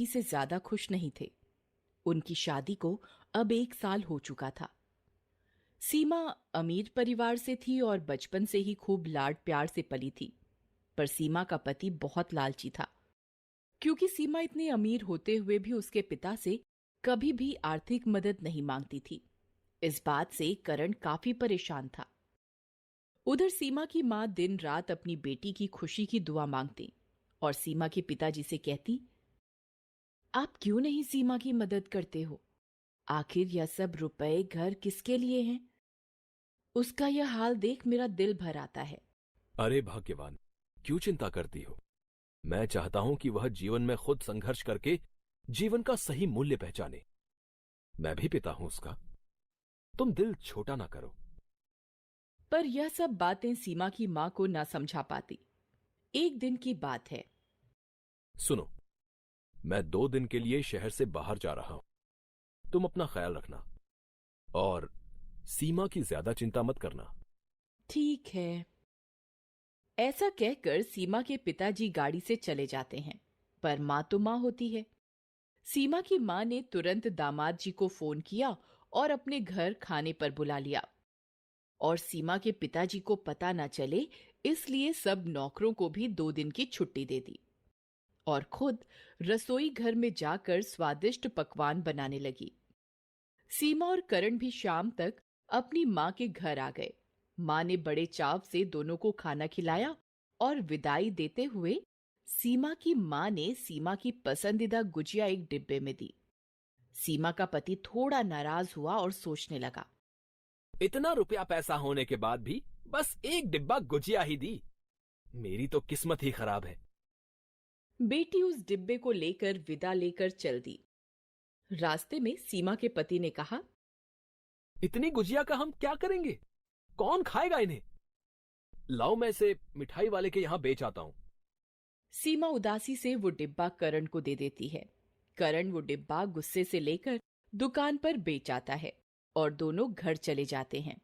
कभी से ज्यादा खुश नहीं थे। उनकी शादी को अब 1 साल हो चुका था। सीमा अमीर परिवार से थी और बचपन से ही खूब लाड प्यार से पली थी। पर सीमा का पति बहुत लालची था। क्योंकि सीमा इतनी अमीर होते हुए भी उसके पिता से कभी भी आर्थिक मदद नहीं मांगती थी। इस बात से करण काफी परेशान था। उधर सीमा की माँ दिन रात अपनी बेटी की खुशी की दुआ मांगती और सीमा के पिताजी से कहती, आप क्यों नहीं सीमा की मदद करते हो? आखिर यह सब रुपए घर किसके लिए हैं? उसका यह हाल देख मेरा दिल भर आता है। अरे भाग्यवान, क्यों चिंता करती हो? मैं चाहता हूं कि वह जीवन में खुद संघर्ष करके जीवन का सही मूल्य पहचाने। मैं भी पिता हूं उसका। तुम दिल छोटा ना करो। पर यह सब बातें सीमा की माँ को ना समझा पाती। एक दिन की बात है। सुनो, मैं 2 दिन के लिए शहर से बाहर जा रहा हूं। तुम अपना ख्याल रखना और सीमा की ज्यादा चिंता मत करना। ठीक है। ऐसा कहकर सीमा के पिताजी गाड़ी से चले जाते हैं। पर माँ तो माँ होती है। सीमा की माँ ने तुरंत दामाद जी को फोन किया और अपने घर खाने पर बुला लिया। और सीमा के पिताजी को पता न चले इसलिए सब नौकरों को भी 2 दिन की छुट्टी दे दी और खुद रसोई घर में जाकर स्वादिष्ट पकवान बनाने लगी। सीमा और करण भी शाम तक अपनी माँ के घर आ गए। माँ ने बड़े चाव से दोनों को खाना खिलाया और विदाई देते हुए सीमा की माँ ने सीमा की पसंदीदा गुजिया एक डिब्बे में दी। सीमा का पति थोड़ा नाराज हुआ और सोचने लगा। इतना रुपया पैसा होने के बाद भी बस एक डिब्बा गुजिया ही दी। मेरी तो किस्मत ही खराब है। बेटी उस डिब्बे को लेकर विदा लेकर चल दी। रास्ते में सीमा के पति ने कहा, इतनी गुजिया का हम क्या करेंगे? कौन खाएगा इन्हें? लाओ, मैं इसे मिठाई वाले के यहां बेच आता हूं। सीमा उदासी से वो डिब्बा करण को दे देती है। करण वो डिब्बा गुस्से से लेकर दुकान पर बेच आता है और दोनों घर चले जाते हैं।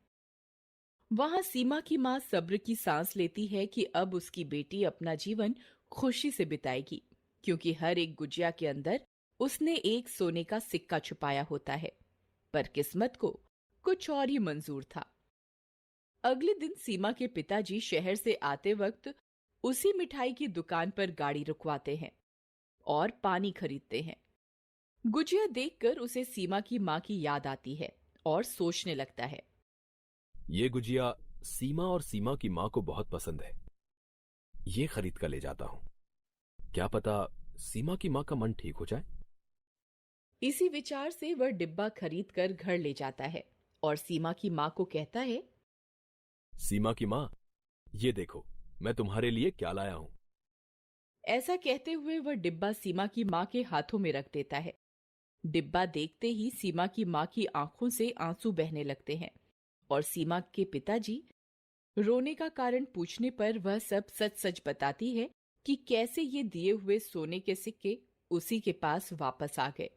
वहां सीमा की मां सब्र की सांस लेती है कि अब उसकी बेटी अपना जीवन खुशी से बिताएगी, क्योंकि हर एक गुजिया के अंदर उसने एक सोने का सिक्का छुपाया होता है। पर किस्मत को कुछ और ही मंजूर था। अगले दिन सीमा के पिताजी शहर से आते वक्त उसी मिठाई की दुकान पर गाड़ी रुकवाते हैं और पानी खरीदते हैं। गुजिया देखकर उसे सीमा की माँ की याद आती है और सोचने लगता है। ये गुजिया सीमा और सीमा की मां को बहुत पसंद है। ये खरीद कर ले जाता हूं। क्या पता सीमा की मां का मन ठीक हो जाए। इसी विचार से वह डिब्बा खरीद कर घर ले जाता है और सीमा की माँ को कहता है, सीमा की मां, ये देखो, मैं तुम्हारे लिए क्या लाया हूं। ऐसा कहते हुए वह डिब्बा सीमा की माँ के हाथों में रख देता है। डिब्बा देखते ही सीमा की माँ की आंखों से आंसू बहने लगते हैं और सीमा के पिताजी रोने का कारण पूछने पर वह सब सच सच बताती है कि कैसे ये दिए हुए सोने के सिक्के उसी के पास वापस आ गए।